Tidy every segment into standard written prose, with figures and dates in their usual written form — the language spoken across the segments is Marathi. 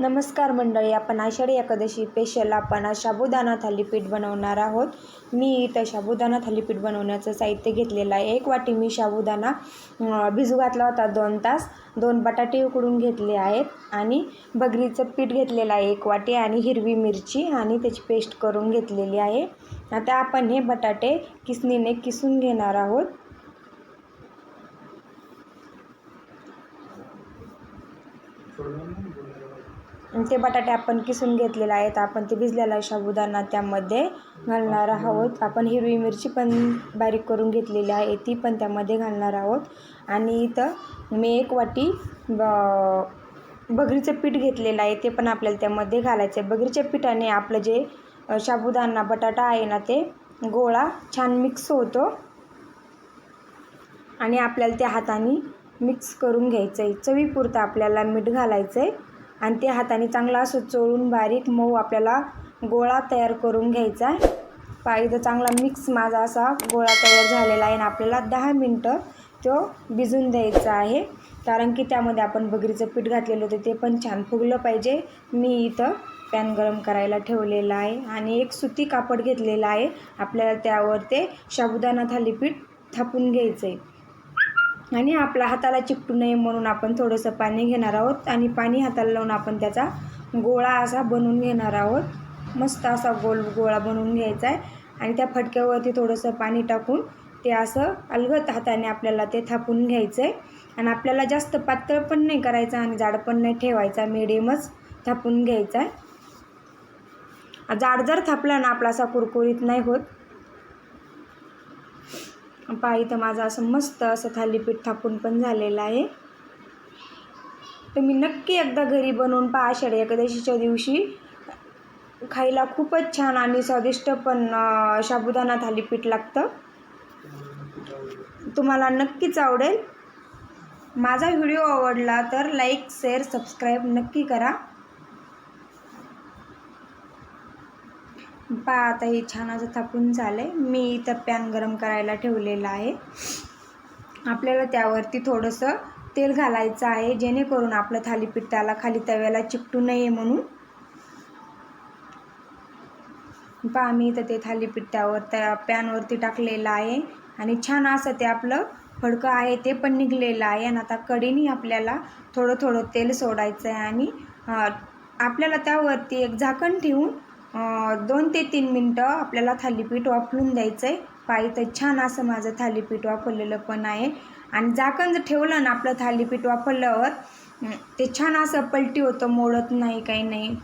नमस्कार मंडळी, आपण आषाढी एकादशी स्पेशल आपण आज साबुदाणा थालीपीठ बनवणार आहोत। मी इथं साबुदाणा थालीपीठ बनवण्याचं साहित्य घेतलेलं आहे। 1 वाटी मी साबुदाणा भिजू घातला होता 2 तास। 2 बटाटे उकडून घेतले आहेत आणि बगरीचं पीठ घेतलेलं आहे 1 वाटी आणि हिरवी मिरची आणि त्याची पेस्ट करून घेतलेली आहे। आता आपण हे बटाटे किसणीने किसून घेणार आहोत। ते बटाटे आपण किसून घेतलेले आहेत। आपण ते भिजलेला साबुदाणा त्यामध्ये घालणार आहोत। आपण हिरवी मिरची पण बारीक करून घेतलेली आहे, ती पण त्यामध्ये घालणार आहोत। आणि इथं मी 1 वाटी बगरीचं पीठ घेतलेलं आहे, ते पण आपल्याला त्यामध्ये घालायचं आहे। बगरीच्या पिठाने आपलं जे साबुदाणा बटाटा आहे ना, ते गोळा छान मिक्स होतो आणि आपल्याला त्या हाताने मिक्स करून घ्यायचं आहे। चवीपुरतं आपल्याला मीठ घालायचं आहे आणि ते हाताने चांगला असं चोळून बारीक मऊ आपल्याला गोळा तयार करून घ्यायचा आहे। इथं चांगला मिक्स माझा असा गोळा तयार झालेला आहे आणि आपल्याला 10 मिनटं तो भिजून द्यायचा आहे, कारण की त्यामध्ये आपण बगरीचं पीठ घातलेलं होतं ते पण छान फुगलं पाहिजे। मी इथं पॅन गरम करायला ठेवलेला आहे आणि एक सुती कापड घेतलेला आहे। आपल्याला त्यावर ते साबुदाणा थालीपीठ थापून घ्यायचं आहे आणि आपल्या हाताला चिकटू नये म्हणून आपण थोडंसं पाणी घेणार आहोत आणि पाणी हाताला लावून आपण त्याचा गोळा असा बनवून घेणार आहोत। मस्त असा गोल गोळा बनवून घ्यायचा आहे आणि त्या फटक्यावरती थोडंसं पाणी टाकून ते असं अलगद हाताने आपल्याला ते थापून घ्यायचं आहे। आणि आपल्याला जास्त पातळ पण नाही करायचं आणि जाड पण नाही ठेवायचा, मिडियमच थापून घ्यायचा आहे। जाड जर थापला ना आपला असा कुरकुरीत नाही होत। इथं माझं असं मस्त असं थालीपीठ थापून पण झालेलं आहे। तुम्ही नक्की एकदा घरी बनवून पहा। आषाढी एकादशीच्या दिवशी खायला खूपच छान आणि स्वादिष्ट पण साबुदाणा थालीपीठ लागतं। तुम्हाला नक्कीच आवडेल। माझा व्हिडिओ आवडला तर लाईक, शेअर, सबस्क्राईब नक्की करा। आता हे छान असं थापून झालं आहे। मी इथं पॅन गरम करायला ठेवलेला आहे। आपल्याला त्यावरती थोडंसं तेल घालायचं आहे, जेणेकरून आपलं थालीपीठ त्याला खाली तव्याला चिकटू नये म्हणून। मी इथं ते थालीपीठ त्या पॅनवरती टाकलेलं आहे आणि छान असं ते आपलं फडकं आहे ते पण निघलेलं आहे। आणि आता कढईने आपल्याला थोडं थोडं तेल सोडायचं आहे आणि आपल्याला त्यावरती एक झाकण ठेवून 2 ते 3 मिनटं आपल्याला थालीपीठ वाफलून द्यायचं आहे। इथं छान असं माझं थालीपीठ वाफवलेलं पण आहे आणि झाकण जर ठेवलं ना आपलं थालीपीठ वाफवल्यावर ते छान असं पलटी होतं, मोडत नाही, काही नाही।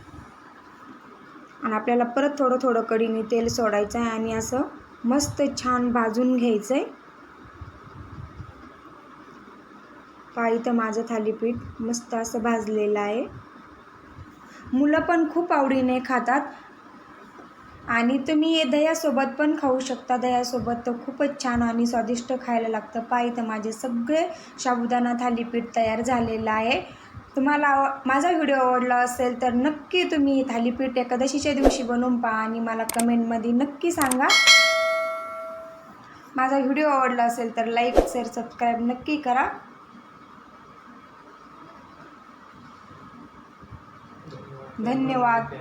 आणि आपल्याला परत थोडं थोडं कढईने तेल सोडायचं आहे आणि असं मस्त छान भाजून घ्यायचं आहे। इथं माझं थालीपीठ मस्त असं भाजलेलं आहे। मुलं पण खूप आवडीने खातात आणि तुम्ही हे दह्यासोबत पण खाऊ शकता। दह्यासोबत तर खूपच छान आणि स्वादिष्ट खायला लागतं। इथं माझे सगळे साबुदाणा थालीपीठ तयार झालेलं आहे। तुम्हाला माझा व्हिडिओ आवडला असेल तर नक्की तुम्ही थालीपीठ एकादशीच्या दिवशी बनवून पहा आणि मला कमेंटमध्ये नक्की सांगा। माझा व्हिडिओ आवडला असेल तर लाईक, शेअर, सबस्क्राईब नक्की करा। धन्यवाद।